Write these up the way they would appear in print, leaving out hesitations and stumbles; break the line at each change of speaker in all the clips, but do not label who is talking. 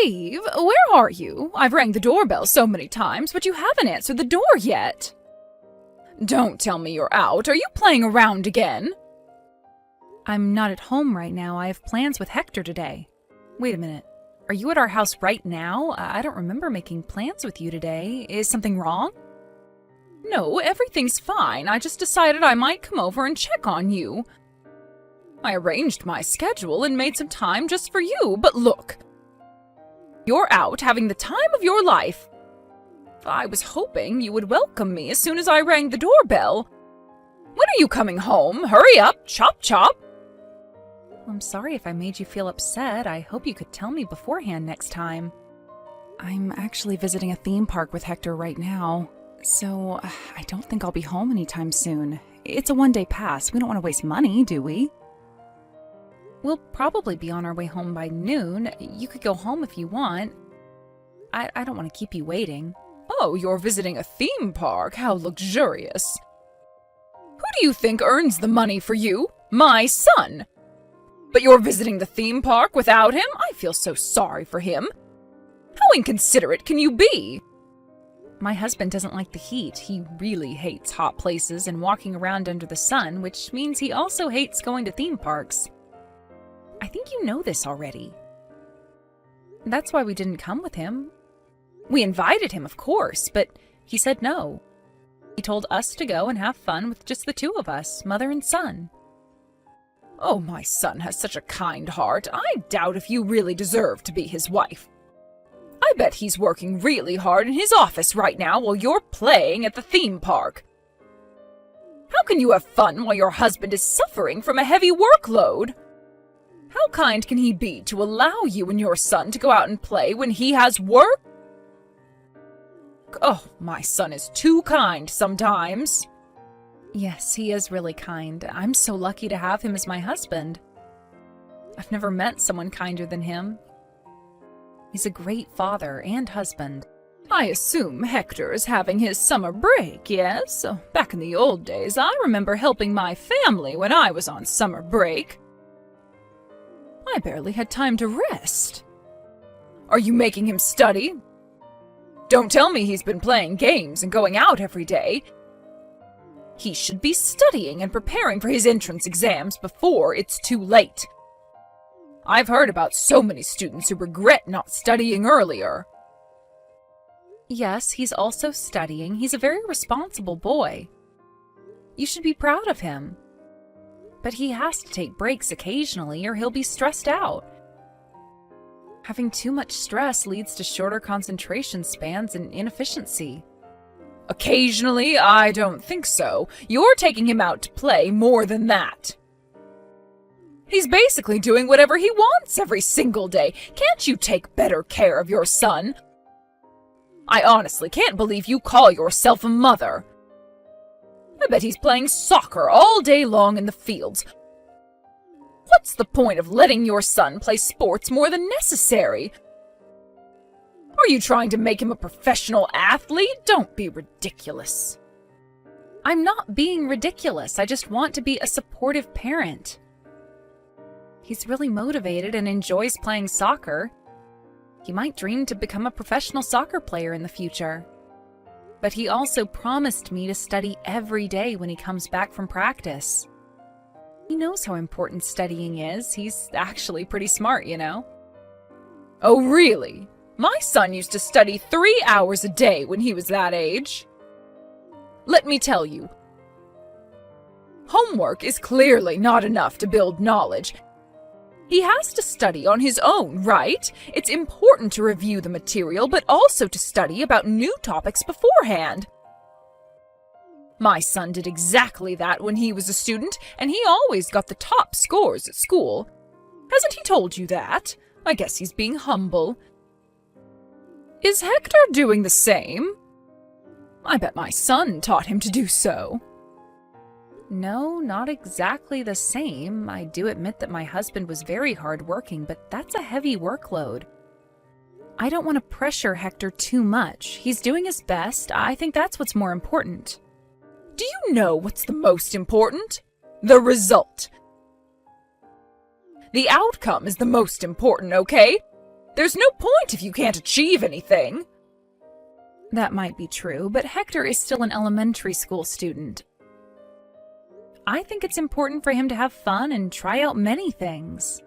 Eve, where are you? I've rang the doorbell so many times, but you haven't answered the door yet. Don't tell me you're out. Are you playing around again? I'm not at home right now. I have plans with Hector today. Wait a minute. Are you at our house right now? I don't remember making plans with you today. Is something wrong? No, everything's fine. I just decided I might come over and check on you. I arranged my schedule and made some time just for you, but look. You're out having the time of your life. I was hoping you would welcome me as soon as I rang the doorbell. When are you coming home? Hurry up, chop chop. I'm sorry if I made you feel upset. I hope you could tell me beforehand next time. I'm actually visiting a theme park with Hector right now, so I don't think I'll be home anytime soon. It's a one-day pass. We don't want to waste money, do we? We'll probably be on our way home by noon. You could go home if you want. I don't want to keep you waiting. Oh, you're visiting a theme park? How luxurious. Who do you think earns the money for you? My son. But you're visiting the theme park without him? I feel so sorry for him. How inconsiderate can you be? My husband doesn't like the heat. He really hates hot places and walking around under the sun, which means he also hates going to theme parks. I think you know this already. That's why we didn't come with him. We invited him, of course, but he said no. He told us to go and have fun with just the two of us, mother and son. Oh, my son has such a kind heart. I doubt if you really deserve to be his wife. I bet he's working really hard in his office right now while you're playing at the theme park. How can you have fun while your husband is suffering from a heavy workload? How kind can he be to allow you and your son to go out and play when he has work? Oh, my son is too kind sometimes. Yes, he is really kind. I'm so lucky to have him as my husband. I've never met someone kinder than him. He's a great father and husband. I assume Hector is having his summer break, yes? Back in the old days, I remember helping my family when I was on summer break. I barely had time to rest. Are you making him study? Don't tell me he's been playing games and going out every day. He should be studying and preparing for his entrance exams before it's too late. I've heard about so many students who regret not studying earlier. Yes, he's also studying. He's a very responsible boy. You should be proud of him. But he has to take breaks occasionally or he'll be stressed out. Having too much stress leads to shorter concentration spans and inefficiency. Occasionally, I don't think so. You're taking him out to play more than that. He's basically doing whatever he wants every single day. Can't you take better care of your son? I honestly can't believe you call yourself a mother. I bet he's playing soccer all day long in the fields. What's the point of letting your son play sports more than necessary? Are you trying to make him a professional athlete? Don't be ridiculous. I'm not being ridiculous. I just want to be a supportive parent. He's really motivated and enjoys playing soccer. He might dream to become a professional soccer player in the future. But he also promised me to study every day when he comes back from practice. He knows how important studying is. He's actually pretty smart, you know. Oh, really? My son used to study 3 hours a day when he was that age. Let me tell you, homework is clearly not enough to build knowledge. He has to study on his own, right? It's important to review the material, but also to study about new topics beforehand. My son did exactly that when he was a student, and he always got the top scores at school. Hasn't he told you that? I guess he's being humble. Is Hector doing the same? I bet my son taught him to do so. No, not exactly the same. I do admit that my husband was very hardworking, but that's a heavy workload. I don't want to pressure Hector too much. He's doing his best. I think that's what's more important. Do you know what's the most important? The result. The outcome is the most important, okay? There's no point if you can't achieve anything. That might be true, but Hector is still an elementary school student. I think it's important for him to have fun and try out many things.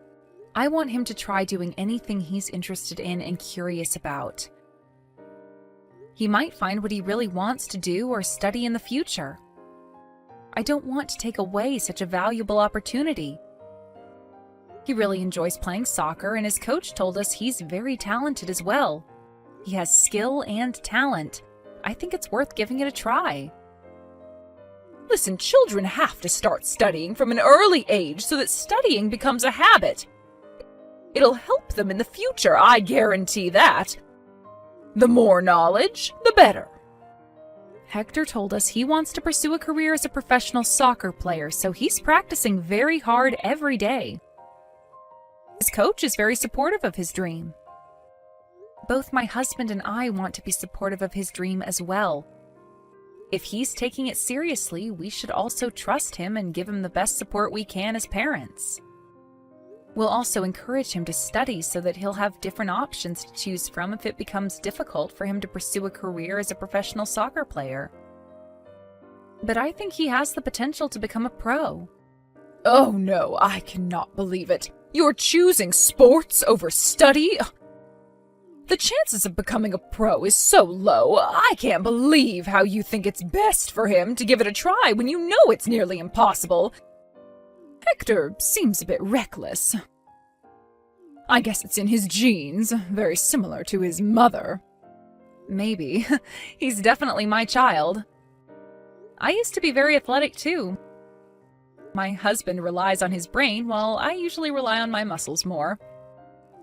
I want him to try doing anything he's interested in and curious about. He might find what he really wants to do or study in the future. I don't want to take away such a valuable opportunity. He really enjoys playing soccer, and his coach told us he's very talented as well. He has skill and talent. I think it's worth giving it a try. Listen, children have to start studying from an early age so that studying becomes a habit. It'll help them in the future, I guarantee that. The more knowledge, the better. Hector told us he wants to pursue a career as a professional soccer player, so he's practicing very hard every day. His coach is very supportive of his dream. Both my husband and I want to be supportive of his dream as well. If he's taking it seriously, we should also trust him and give him the best support we can as parents. We'll also encourage him to study so that he'll have different options to choose from if it becomes difficult for him to pursue a career as a professional soccer player. But I think he has the potential to become a pro. Oh no, I cannot believe it. You're choosing sports over study? The chances of becoming a pro is so low. I can't believe how you think it's best for him to give it a try when you know it's nearly impossible. Hector seems a bit reckless. I guess it's in his genes, very similar to his mother. Maybe. He's definitely my child. I used to be very athletic too. My husband relies on his brain, while I usually rely on my muscles more.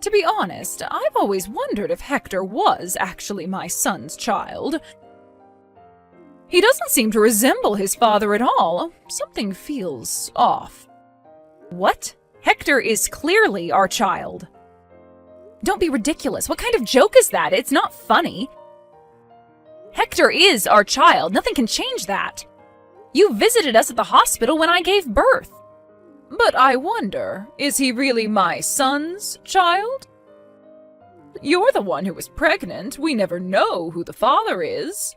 To be honest, I've always wondered if Hector was actually my son's child. He doesn't seem to resemble his father at all. Something feels off. What? Hector is clearly our child. Don't be ridiculous. What kind of joke is that? It's not funny. Hector is our child. Nothing can change that. You visited us at the hospital when I gave birth. But I wonder, is he really my son's child? You're the one who was pregnant. We never know who the father is.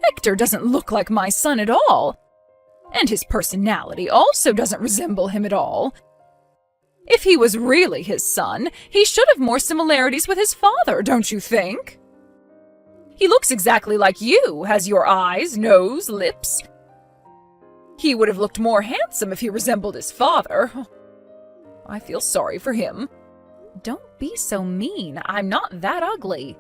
Hector doesn't look like my son at all. And his personality also doesn't resemble him at all. If he was really his son, he should have more similarities with his father, don't you think? He looks exactly like you, has your eyes, nose, lips. He would have looked more handsome if he resembled his father. I feel sorry for him. Don't be so mean. I'm not that ugly.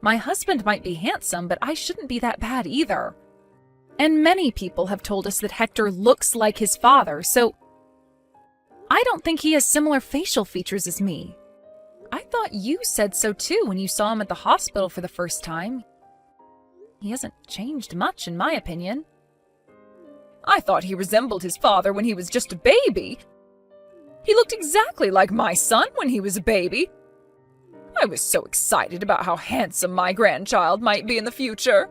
My husband might be handsome, but I shouldn't be that bad either. And many people have told us that Hector looks like his father, so I don't think he has similar facial features as me. I thought you said so too when you saw him at the hospital for the first time. He hasn't changed much, in my opinion. I thought he resembled his father when he was just a baby. He looked exactly like my son when he was a baby. I was so excited about how handsome my grandchild might be in the future.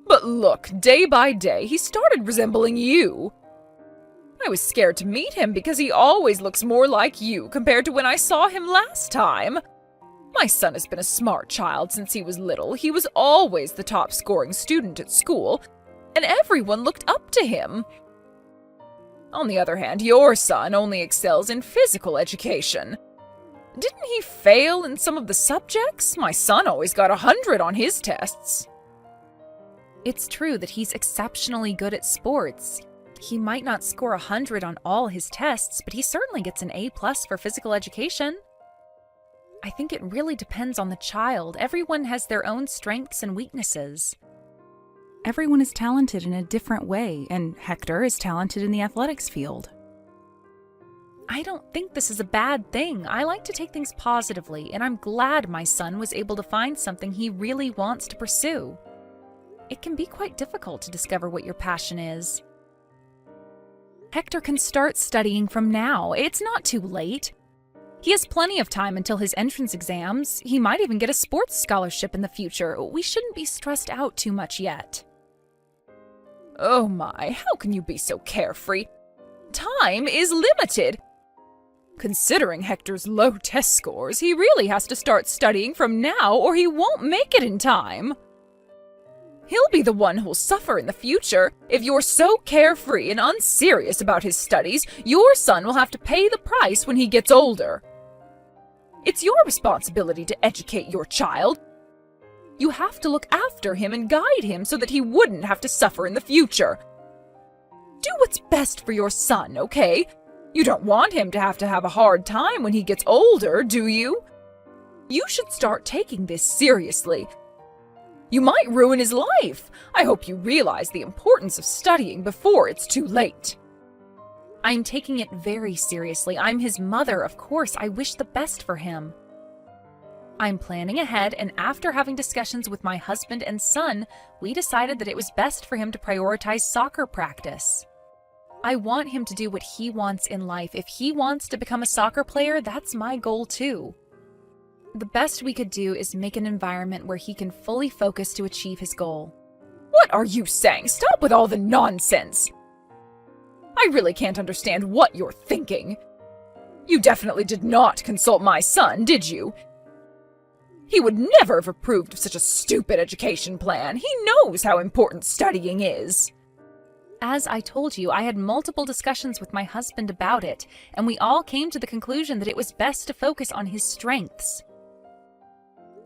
But look, day by day, he started resembling you. I was scared to meet him because he always looks more like you compared to when I saw him last time. My son has been a smart child since he was little. He was always the top-scoring student at school, and everyone looked up to him. On the other hand, your son only excels in physical education. Didn't he fail in some of the subjects? My son always got 100 on his tests. It's true that he's exceptionally good at sports. He might not score 100 on all his tests, but he certainly gets an A+ for physical education. I think it really depends on the child. Everyone has their own strengths and weaknesses. Everyone is talented in a different way, and Hector is talented in the athletics field. I don't think this is a bad thing. I like to take things positively, and I'm glad my son was able to find something he really wants to pursue. It can be quite difficult to discover what your passion is. Hector can start studying from now. It's not too late. He has plenty of time until his entrance exams. He might even get a sports scholarship in the future. We shouldn't be stressed out too much yet. Oh my, how can you be so carefree? Time is limited. Considering Hector's low test scores, he really has to start studying from now or he won't make it in time. He'll be the one who'll suffer in the future. If you're so carefree and unserious about his studies, your son will have to pay the price when he gets older. It's your responsibility to educate your child. You have to look after him and guide him so that he wouldn't have to suffer in the future. Do what's best for your son, okay? You don't want him to have a hard time when he gets older, do you? You should start taking this seriously. You might ruin his life. I hope you realize the importance of studying before it's too late. I'm taking it very seriously. I'm his mother, of course. I wish the best for him. I'm planning ahead, and after having discussions with my husband and son, we decided that it was best for him to prioritize soccer practice. I want him to do what he wants in life. If he wants to become a soccer player, that's my goal too. The best we could do is make an environment where he can fully focus to achieve his goal. What are you saying? Stop with all the nonsense! I really can't understand what you're thinking. You definitely did not consult my son, did you? He would never have approved of such a stupid education plan. He knows how important studying is. As I told you, I had multiple discussions with my husband about it, and we all came to the conclusion that it was best to focus on his strengths.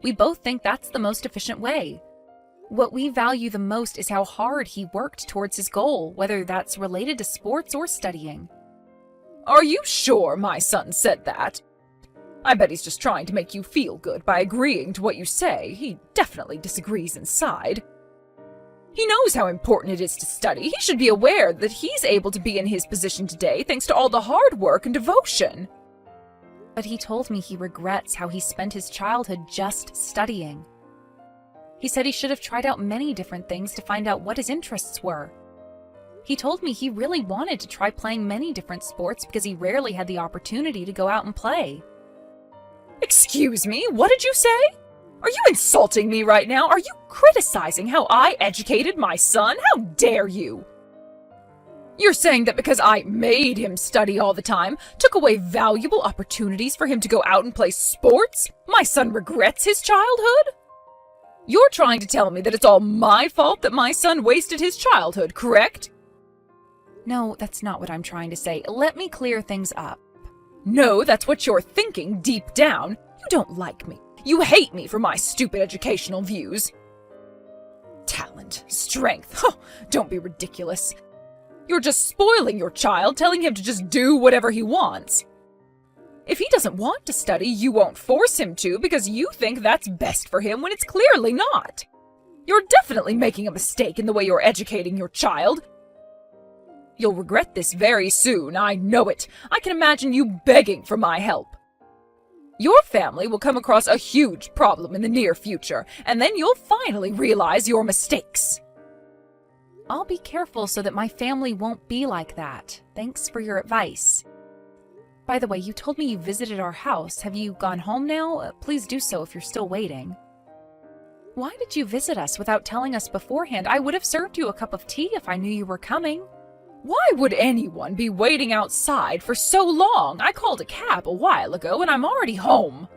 We both think that's the most efficient way. What we value the most is how hard he worked towards his goal, whether that's related to sports or studying. Are you sure my son said that? I bet he's just trying to make you feel good by agreeing to what you say. He definitely disagrees inside. He knows how important it is to study. He should be aware that he's able to be in his position today thanks to all the hard work and devotion. But he told me he regrets how he spent his childhood just studying. He said he should have tried out many different things to find out what his interests were. He told me he really wanted to try playing many different sports because he rarely had the opportunity to go out and play. Excuse me, what did you say? Are you insulting me right now? Are you criticizing how I educated my son? How dare you? You're saying that because I made him study all the time, took away valuable opportunities for him to go out and play sports, my son regrets his childhood? You're trying to tell me that it's all my fault that my son wasted his childhood, correct? No, that's not what I'm trying to say. Let me clear things up. No, that's what you're thinking deep down. You don't like me. You hate me for my stupid educational views. Talent, strength, don't be ridiculous. You're just spoiling your child, telling him to just do whatever he wants. If he doesn't want to study, you won't force him to because you think that's best for him when it's clearly not. You're definitely making a mistake in the way you're educating your child. You'll regret this very soon, I know it. I can imagine you begging for my help. Your family will come across a huge problem in the near future, and then you'll finally realize your mistakes. I'll be careful so that my family won't be like that. Thanks for your advice. By the way, you told me you visited our house. Have you gone home now? Please do so if you're still waiting. Why did you visit us without telling us beforehand? I would have served you a cup of tea if I knew you were coming. Why would anyone be waiting outside for so long? I called a cab a while ago and I'm already home.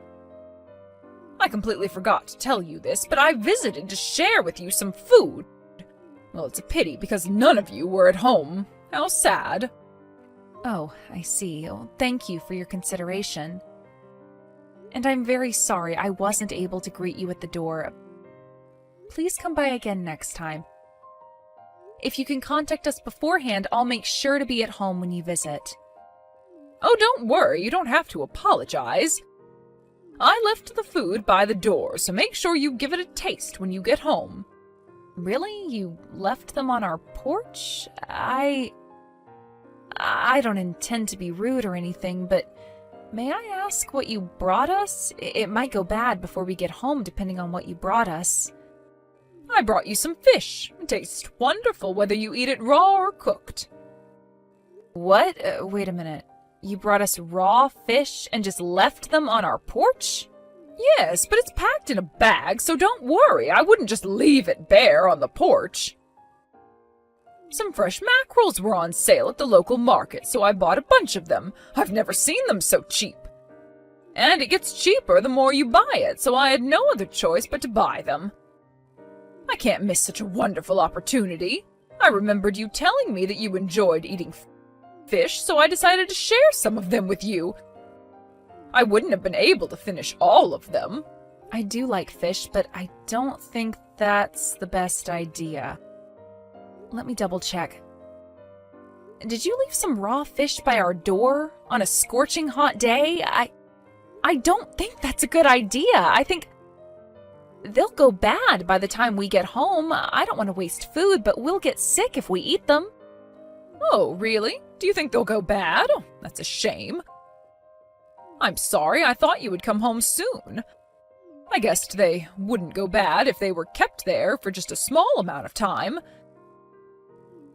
I completely forgot to tell you this, but I visited to share with you some food. Well, it's a pity because none of you were at home. How sad. Oh, I see. Oh, thank you for your consideration. And I'm very sorry I wasn't able to greet you at the door. Please come by again next time. If you can contact us beforehand, I'll make sure to be at home when you visit. Oh, don't worry. You don't have to apologize. I left the food by the door, so make sure you give it a taste when you get home. Really? You left them on our porch? I don't intend to be rude or anything, but may I ask what you brought us? It might go bad before we get home, depending on what you brought us. I brought you some fish. It tastes wonderful whether you eat it raw or cooked. What? Wait a minute. You brought us raw fish and just left them on our porch? Yes, but it's packed in a bag, so don't worry. I wouldn't just leave it bare on the porch. Some fresh mackerels were on sale at the local market, so I bought a bunch of them. I've never seen them so cheap. And it gets cheaper the more you buy it, so I had no other choice but to buy them. I can't miss such a wonderful opportunity. I remembered you telling me that you enjoyed eating fish, so I decided to share some of them with you. I wouldn't have been able to finish all of them. I do like fish, but I don't think that's the best idea. Let me double check. Did you leave some raw fish by our door on a scorching hot day? I don't think that's a good idea. I think they'll go bad by the time we get home. I don't want to waste food, but we'll get sick if we eat them. Oh, really? Do you think they'll go bad? Oh, that's a shame. I'm sorry, I thought you would come home soon. I guessed they wouldn't go bad if they were kept there for just a small amount of time.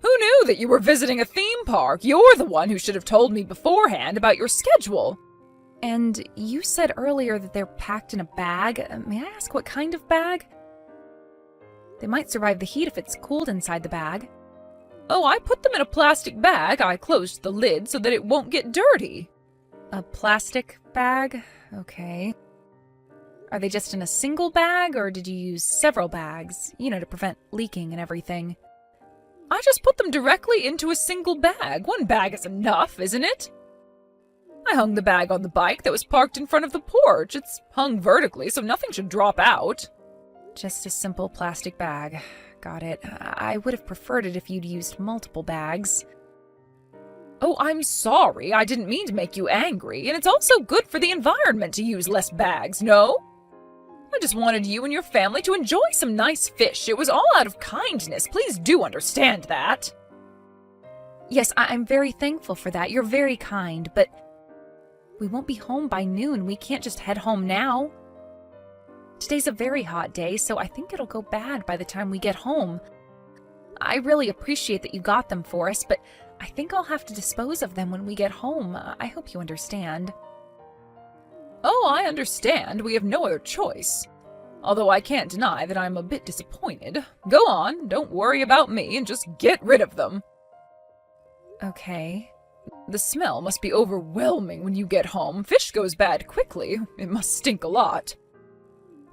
Who knew that you were visiting a theme park? You're the one who should have told me beforehand about your schedule. And you said earlier that they're packed in a bag. May I ask what kind of bag? They might survive the heat if it's cooled inside the bag. Oh, I put them in a plastic bag. I closed the lid so that it won't get dirty. A plastic bag? Okay. Are they just in a single bag, or did you use several bags, to prevent leaking and everything? I just put them directly into a single bag. One bag is enough, isn't it? I hung the bag on the bike that was parked in front of the porch. It's hung vertically, so nothing should drop out. Just a simple plastic bag. Got it. I would have preferred it if you'd used multiple bags. Oh, I'm sorry. I didn't mean to make you angry, and it's also good for the environment to use less bags, no? I just wanted you and your family to enjoy some nice fish. It was all out of kindness. Please do understand that. Yes, I'm very thankful for that. You're very kind, but we won't be home by noon. We can't just head home now. Today's a very hot day, so I think it'll go bad by the time we get home. I really appreciate that you got them for us, but I think I'll have to dispose of them when we get home. I hope you understand. Oh, I understand. We have no other choice. Although I can't deny that I'm a bit disappointed. Go on, don't worry about me, and just get rid of them. Okay. The smell must be overwhelming when you get home. Fish goes bad quickly. It must stink a lot.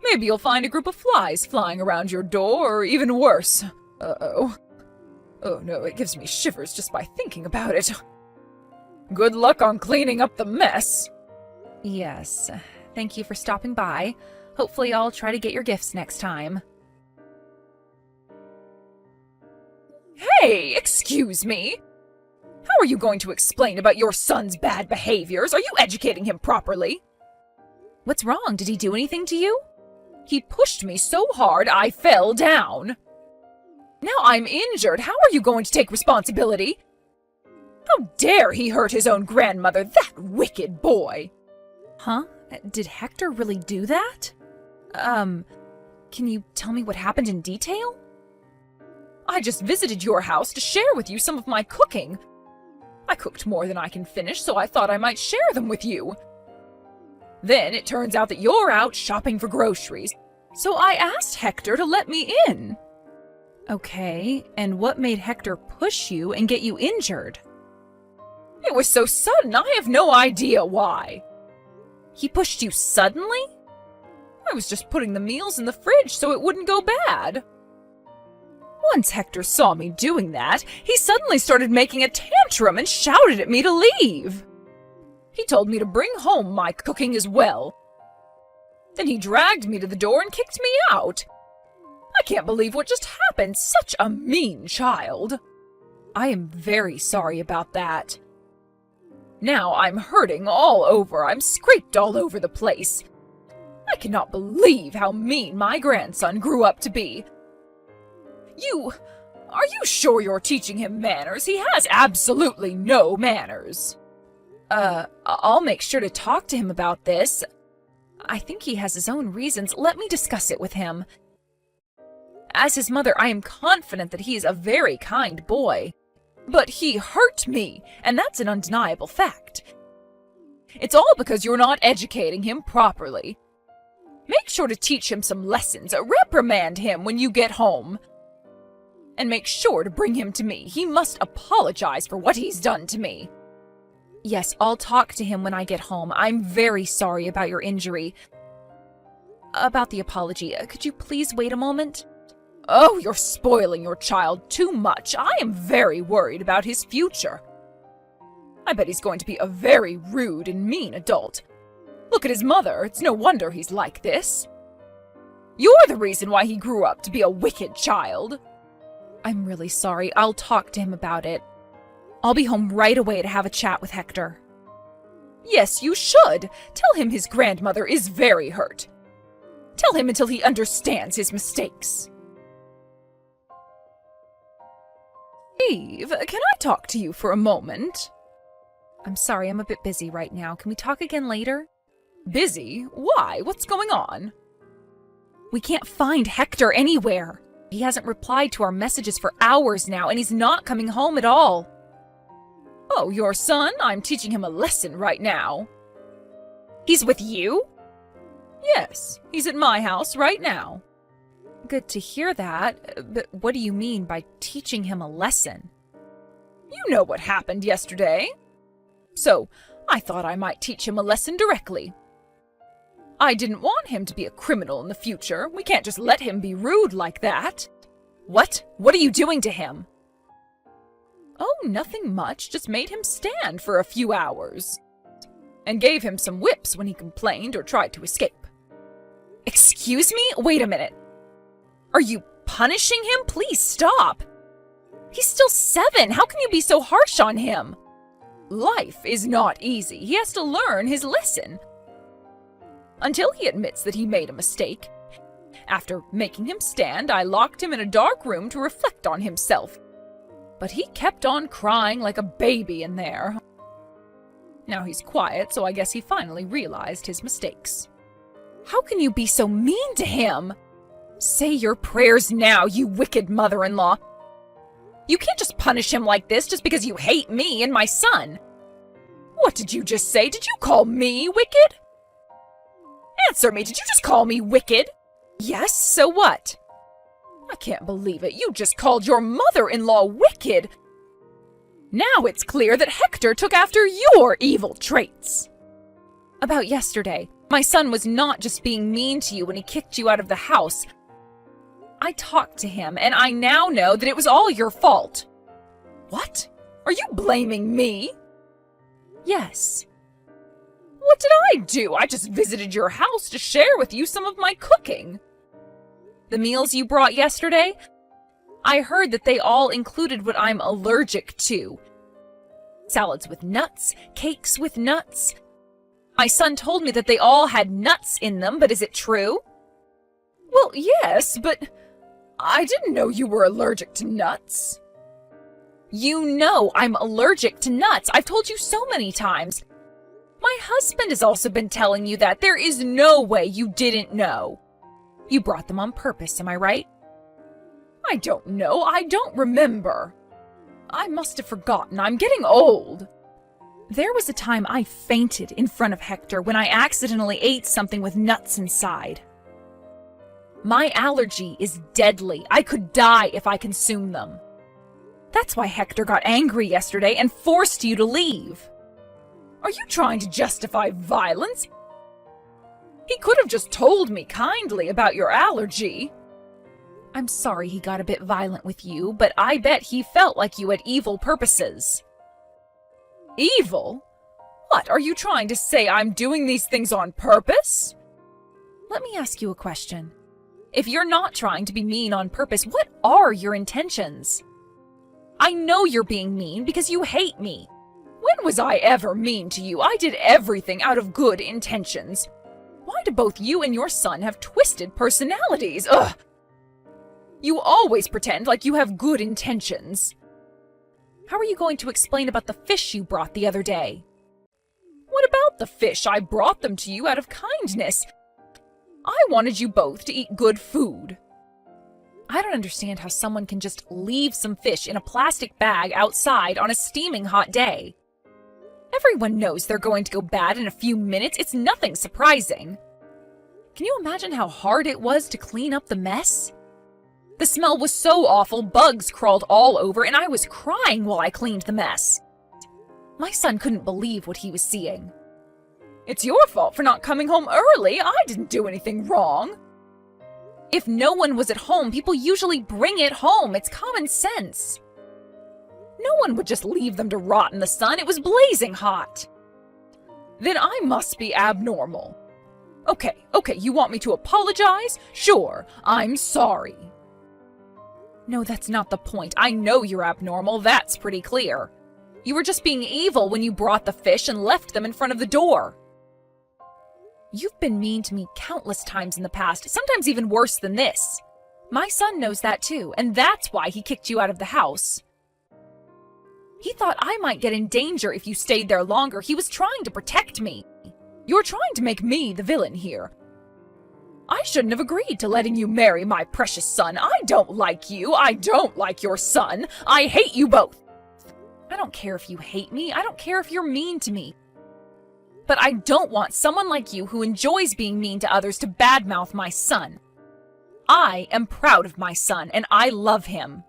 Maybe you'll find a group of flies flying around your door, or even worse. Uh-oh. Oh no, it gives me shivers just by thinking about it. Good luck on cleaning up the mess. Yes, thank you for stopping by. Hopefully I'll try to get your gifts next time. Hey, excuse me! How are you going to explain about your son's bad behaviors? Are you educating him properly? What's wrong? Did he do anything to you? He pushed me so hard I fell down. Now I'm injured. How are you going to take responsibility? How dare he hurt his own grandmother, that wicked boy! Huh? Did Hector really do that? Can you tell me what happened in detail? I just visited your house to share with you some of my cooking. I cooked more than I can finish, so I thought I might share them with you. Then it turns out that you're out shopping for groceries, so I asked Hector to let me in. Okay, and what made Hector push you and get you injured? It was so sudden, I have no idea why. He pushed you suddenly? I was just putting the meals in the fridge so it wouldn't go bad. Once Hector saw me doing that, he suddenly started making a tantrum and shouted at me to leave. He told me to bring home my cooking as well. Then he dragged me to the door and kicked me out. I can't believe what just happened. Such a mean child. I am very sorry about that. Now I'm hurting all over. I'm scraped all over the place. I cannot believe how mean my grandson grew up to be. Are you sure you're teaching him manners? He has absolutely no manners. I'll make sure to talk to him about this. I think he has his own reasons. Let me discuss it with him. As his mother, I am confident that he is a very kind boy. But he hurt me, and that's an undeniable fact. It's all because you're not educating him properly. Make sure to teach him some lessons. Reprimand him when you get home. And make sure to bring him to me. He must apologize for what he's done to me. Yes, I'll talk to him when I get home. I'm very sorry about your injury. About the apology, could you please wait a moment? Oh, you're spoiling your child too much. I am very worried about his future. I bet he's going to be a very rude and mean adult. Look at his mother. It's no wonder he's like this. You're the reason why he grew up to be a wicked child. I'm really sorry. I'll talk to him about it. I'll be home right away to have a chat with Hector. Yes, you should. Tell him his grandmother is very hurt. Tell him until he understands his mistakes. Eve, can I talk to you for a moment? I'm sorry, I'm a bit busy right now. Can we talk again later? Busy? Why? What's going on? We can't find Hector anywhere. He hasn't replied to our messages for hours now, and he's not coming home at all. Oh, your son? I'm teaching him a lesson right now. He's with you? Yes, he's at my house right now. Good to hear that, but what do you mean by teaching him a lesson? You know what happened yesterday. So, I thought I might teach him a lesson directly. I didn't want him to be a criminal in the future. We can't just let him be rude like that. What? What are you doing to him? Oh, nothing much. Just made him stand for a few hours. And gave him some whips when he complained or tried to escape. Excuse me? Wait a minute. Are you punishing him? Please stop. He's still 7. How can you be so harsh on him? Life is not easy. He has to learn his lesson. Until he admits that he made a mistake. After making him stand, I locked him in a dark room to reflect on himself. But he kept on crying like a baby in there. Now he's quiet, so I guess he finally realized his mistakes. How can you be so mean to him? Say your prayers now, you wicked mother-in-law. You can't just punish him like this just because you hate me and my son. What did you just say? Did you call me wicked? Answer me, did you just call me wicked? Yes, so what? I can't believe it. You just called your mother-in-law wicked. Now it's clear that Hector took after your evil traits. About yesterday, my son was not just being mean to you when he kicked you out of the house. I talked to him, and I now know that it was all your fault. What? Are you blaming me? Yes. What did I do? I just visited your house to share with you some of my cooking. The meals you brought yesterday? I heard that they all included what I'm allergic to. Salads with nuts, cakes with nuts. My son told me that they all had nuts in them, but is it true? Well, yes, but I didn't know you were allergic to nuts. You know I'm allergic to nuts. I've told you so many times. My husband has also been telling you that. There is no way you didn't know. You brought them on purpose, am I right? I don't know. I don't remember. I must have forgotten. I'm getting old. There was a time I fainted in front of Hector when I accidentally ate something with nuts inside. My allergy is deadly. I could die if I consumed them. That's why Hector got angry yesterday and forced you to leave. Are you trying to justify violence? He could have just told me kindly about your allergy. I'm sorry he got a bit violent with you, but I bet he felt like you had evil purposes. Evil? What, are you trying to say I'm doing these things on purpose? Let me ask you a question. If you're not trying to be mean on purpose, what are your intentions? I know you're being mean because you hate me. When was I ever mean to you? I did everything out of good intentions. Why do both you and your son have twisted personalities? Ugh! You always pretend like you have good intentions. How are you going to explain about the fish you brought the other day? What about the fish? I brought them to you out of kindness. I wanted you both to eat good food. I don't understand how someone can just leave some fish in a plastic bag outside on a steaming hot day. Everyone knows they're going to go bad in a few minutes. It's nothing surprising. Can you imagine how hard it was to clean up the mess? The smell was so awful, bugs crawled all over, and I was crying while I cleaned the mess. My son couldn't believe what he was seeing. It's your fault for not coming home early. I didn't do anything wrong. If no one was at home, people usually bring it home. It's common sense. No one would just leave them to rot in the sun. It was blazing hot. Then I must be abnormal. Okay, you want me to apologize? Sure, I'm sorry. No, that's not the point. I know you're abnormal, that's pretty clear. You were just being evil when you brought the fish and left them in front of the door. You've been mean to me countless times in the past, sometimes even worse than this. My son knows that too, and that's why he kicked you out of the house. He thought I might get in danger if you stayed there longer. He was trying to protect me. You're trying to make me the villain here. I shouldn't have agreed to letting you marry my precious son. I don't like you. I don't like your son. I hate you both. I don't care if you hate me. I don't care if you're mean to me. But I don't want someone like you who enjoys being mean to others to badmouth my son. I am proud of my son, and I love him.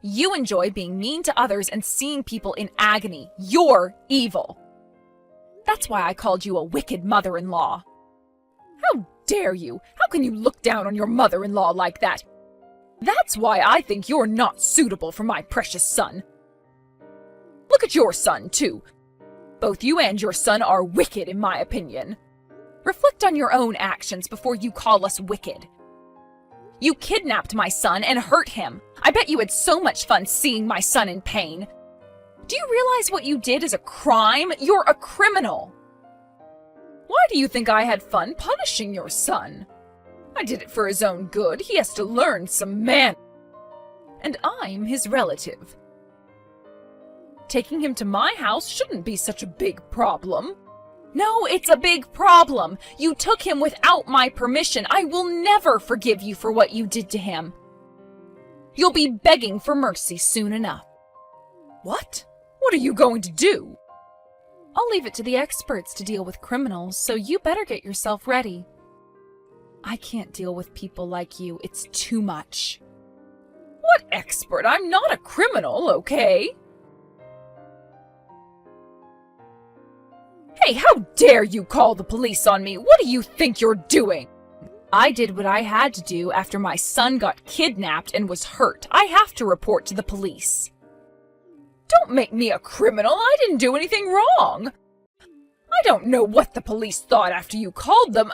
You enjoy being mean to others and seeing people in agony. You're evil. That's why I called you a wicked mother-in-law. How dare you? How can you look down on your mother-in-law like that? That's why I think you're not suitable for my precious son. Look at your son, too. Both you and your son are wicked, in my opinion. Reflect on your own actions before you call us wicked. You kidnapped my son and hurt him. I bet you had so much fun seeing my son in pain. Do you realize what you did is a crime? You're a criminal. Why do you think I had fun punishing your son? I did it for his own good. He has to learn some manners. And I'm his relative. Taking him to my house shouldn't be such a big problem. No, it's a big problem. You took him without my permission. I will never forgive you for what you did to him. You'll be begging for mercy soon enough. What? What are you going to do? I'll leave it to the experts to deal with criminals, so you better get yourself ready. I can't deal with people like you. It's too much. What expert? I'm not a criminal, okay? Hey, how dare you call the police on me? What do you think you're doing? I did what I had to do after my son got kidnapped and was hurt. I have to report to the police. Don't make me a criminal. I didn't do anything wrong. I don't know what the police thought after you called them.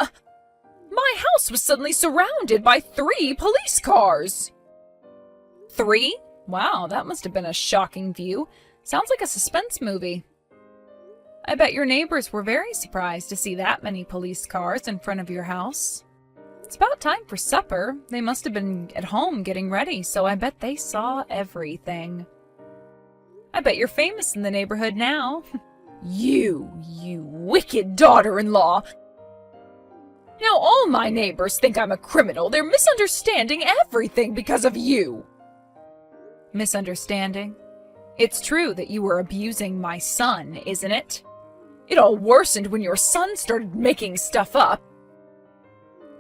My house was suddenly surrounded by 3 police cars. 3? Wow, that must have been a shocking view. Sounds like a suspense movie. I bet your neighbors were very surprised to see that many police cars in front of your house. It's about time for supper. They must have been at home getting ready, so I bet they saw everything. I bet you're famous in the neighborhood now. You wicked daughter-in-law. Now all my neighbors think I'm a criminal. They're misunderstanding everything because of you. Misunderstanding? It's true that you were abusing my son, isn't it? It all worsened when your son started making stuff up.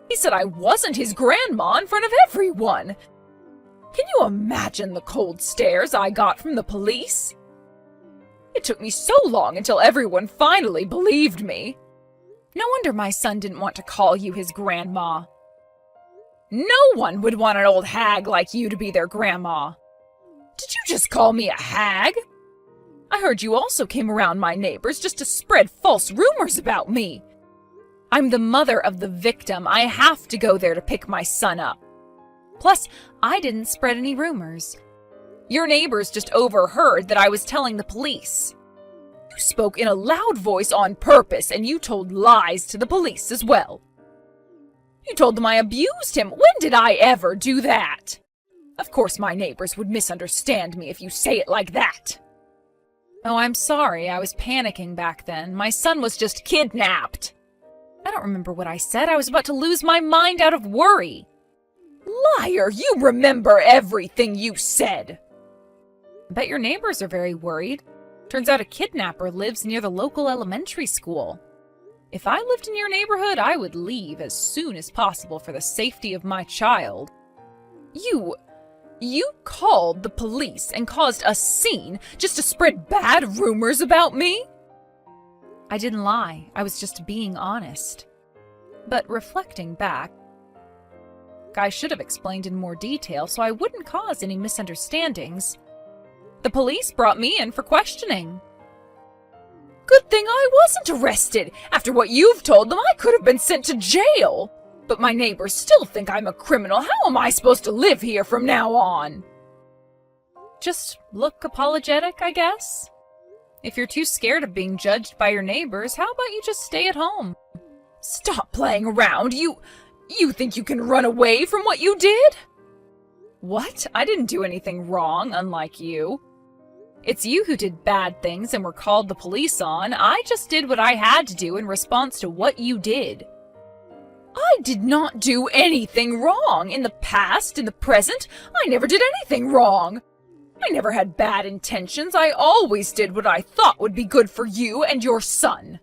He said I wasn't his grandma in front of everyone. Can you imagine the cold stares I got from the police? It took me so long until everyone finally believed me. No wonder my son didn't want to call you his grandma. No one would want an old hag like you to be their grandma. Did you just call me a hag? I heard you also came around my neighbors just to spread false rumors about me. I'm the mother of the victim. I have to go there to pick my son up. Plus, I didn't spread any rumors. Your neighbors just overheard that I was telling the police. You spoke in a loud voice on purpose, and you told lies to the police as well. You told them I abused him. When did I ever do that? Of course my neighbors would misunderstand me if you say it like that. Oh, I'm sorry. I was panicking back then. My son was just kidnapped. I don't remember what I said. I was about to lose my mind out of worry. Liar! You remember everything you said. I bet your neighbors are very worried. Turns out a kidnapper lives near the local elementary school. If I lived in your neighborhood, I would leave as soon as possible for the safety of my child. You called the police and caused a scene just to spread bad rumors about me? I didn't lie. I was just being honest. But reflecting back, I should have explained in more detail so I wouldn't cause any misunderstandings. The police brought me in for questioning. Good thing I wasn't arrested. After what you've told them, I could have been sent to jail. But my neighbors still think I'm a criminal. How am I supposed to live here from now on? Just look apologetic, I guess. If you're too scared of being judged by your neighbors, how about you just stay at home? Stop playing around. You think you can run away from what you did? What? I didn't do anything wrong, unlike you. It's you who did bad things and were called the police on. I just did what I had to do in response to what you did. I did not do anything wrong. In the past, in the present, I never did anything wrong. I never had bad intentions. I always did what I thought would be good for you and your son.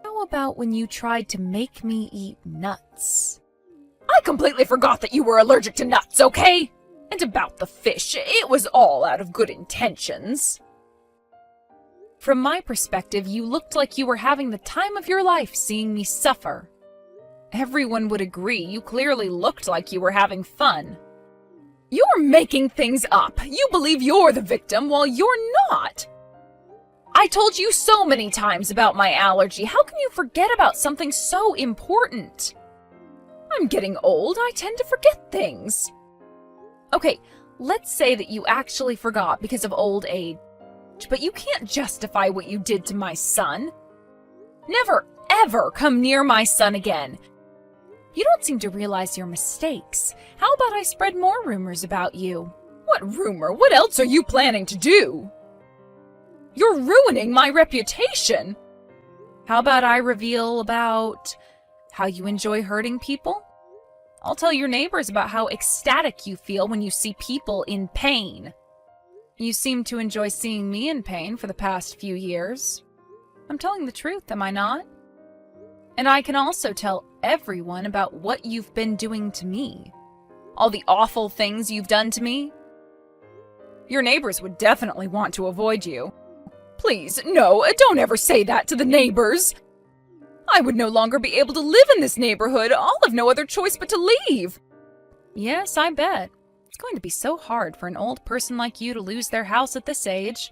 How about when you tried to make me eat nuts? I completely forgot that you were allergic to nuts, okay? And about the fish, it was all out of good intentions. From my perspective, you looked like you were having the time of your life seeing me suffer. Everyone would agree you clearly looked like you were having fun. You're making things up. You believe you're the victim while you're not. I told you so many times about my allergy. How can you forget about something so important? I'm getting old. I tend to forget things. Okay, let's say that you actually forgot because of old age, but you can't justify what you did to my son. Never, ever come near my son again. You don't seem to realize your mistakes. How about I spread more rumors about you? What rumor? What else are you planning to do? You're ruining my reputation. How about I reveal about how you enjoy hurting people? I'll tell your neighbors about how ecstatic you feel when you see people in pain. You seem to enjoy seeing me in pain for the past few years. I'm telling the truth, am I not? And I can also tell everyone about what you've been doing to me. All the awful things you've done to me. Your neighbors would definitely want to avoid you. Please, no, don't ever say that to the neighbors. I would no longer be able to live in this neighborhood. I'll have no other choice but to leave. Yes, I bet. It's going to be so hard for an old person like you to lose their house at this age.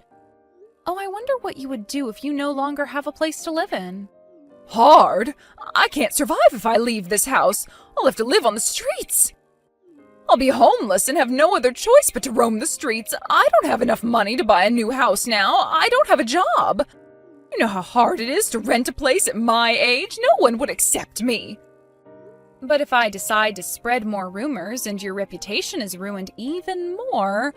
Oh, I wonder what you would do if you no longer have a place to live in. Hard? I can't survive if I leave this house. I'll have to live on the streets. I'll be homeless and have no other choice but to roam the streets. I don't have enough money to buy a new house now. I don't have a job. You know how hard it is to rent a place at my age. No one would accept me. But if I decide to spread more rumors and your reputation is ruined even more,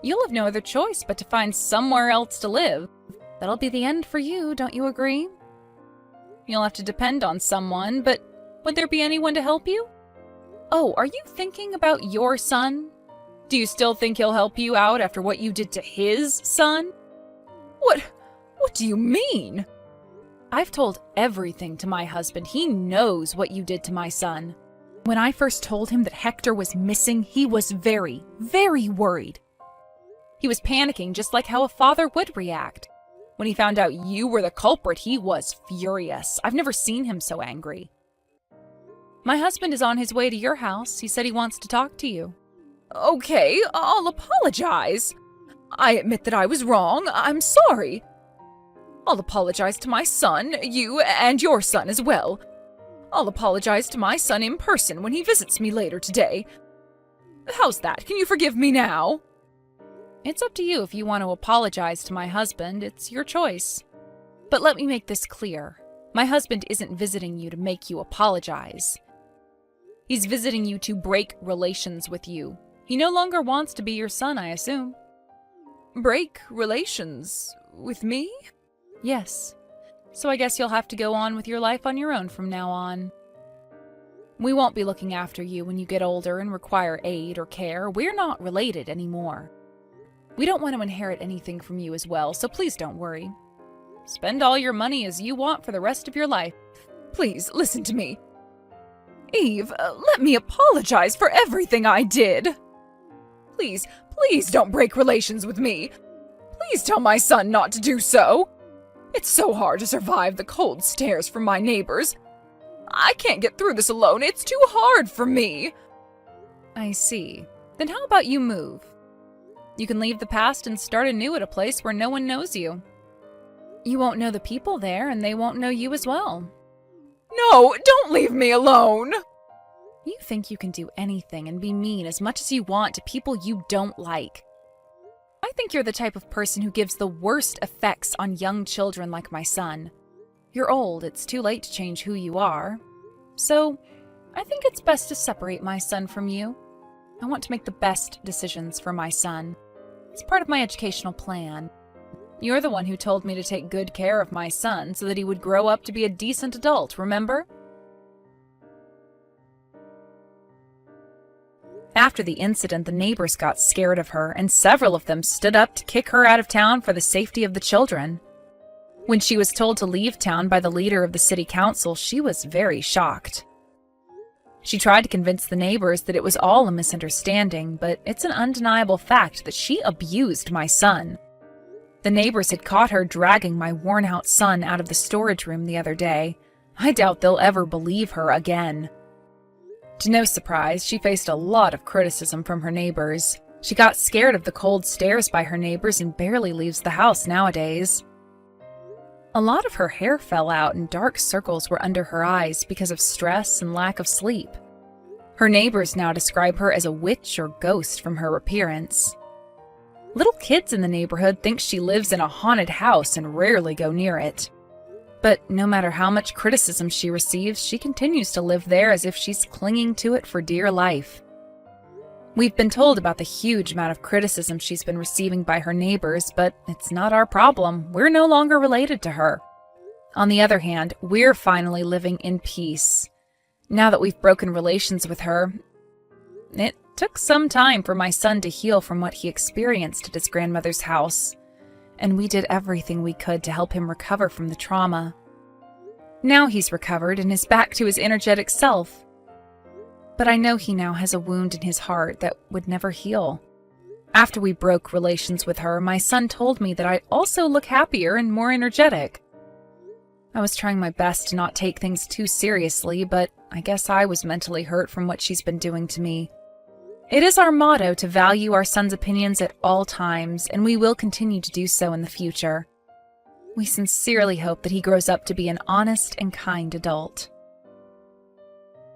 you'll have no other choice but to find somewhere else to live. That'll be the end for you, don't you agree? You'll have to depend on someone, but would there be anyone to help you? Oh, are you thinking about your son? Do you still think he'll help you out after what you did to his son? What do you mean? I've told everything to my husband. He knows what you did to my son. When I first told him that Hector was missing, he was very, very worried. He was panicking just like how a father would react. When he found out you were the culprit, he was furious. I've never seen him so angry. My husband is on his way to your house. He said he wants to talk to you. Okay, I'll apologize. I admit that I was wrong. I'm sorry. I'll apologize to my son, you, and your son as well. I'll apologize to my son in person when he visits me later today. How's that? Can you forgive me now? It's up to you if you want to apologize to my husband. It's your choice. But let me make this clear. My husband isn't visiting you to make you apologize. He's visiting you to break relations with you. He no longer wants to be your son, I assume. Break relations with me? Yes. So I guess you'll have to go on with your life on your own from now on. We won't be looking after you when you get older and require aid or care. We're not related anymore. We don't want to inherit anything from you as well, so please don't worry. Spend all your money as you want for the rest of your life. Please, listen to me. Eve, let me apologize for everything I did. Please, please don't break relations with me. Please tell my son not to do so. It's so hard to survive the cold stares from my neighbors. I can't get through this alone. It's too hard for me. I see. Then how about you move? You can leave the past and start anew at a place where no one knows you. You won't know the people there, and they won't know you as well. No, don't leave me alone! You think you can do anything and be mean as much as you want to people you don't like. I think you're the type of person who gives the worst effects on young children like my son. You're old, it's too late to change who you are. So, I think it's best to separate my son from you. I want to make the best decisions for my son. It's part of my educational plan. You're the one who told me to take good care of my son so that he would grow up to be a decent adult, remember? After the incident, the neighbors got scared of her, and several of them stood up to kick her out of town for the safety of the children. When she was told to leave town by the leader of the city council, she was very shocked. She tried to convince the neighbors that it was all a misunderstanding, but it's an undeniable fact that she abused my son. The neighbors had caught her dragging my worn-out son out of the storage room the other day. I doubt they'll ever believe her again. To no surprise, she faced a lot of criticism from her neighbors. She got scared of the cold stares by her neighbors and barely leaves the house nowadays. A lot of her hair fell out and dark circles were under her eyes because of stress and lack of sleep. Her neighbors now describe her as a witch or ghost from her appearance. Little kids in the neighborhood think she lives in a haunted house and rarely go near it. But no matter how much criticism she receives, she continues to live there as if she's clinging to it for dear life. We've been told about the huge amount of criticism she's been receiving by her neighbors, but it's not our problem. We're no longer related to her. On the other hand, we're finally living in peace. Now that we've broken relations with her, it took some time for my son to heal from what he experienced at his grandmother's house, and we did everything we could to help him recover from the trauma. Now he's recovered and is back to his energetic self. But I know he now has a wound in his heart that would never heal. After we broke relations with her, my son told me that I'd also look happier and more energetic. I was trying my best to not take things too seriously, but I guess I was mentally hurt from what she's been doing to me. It is our motto to value our son's opinions at all times, and we will continue to do so in the future. We sincerely hope that he grows up to be an honest and kind adult.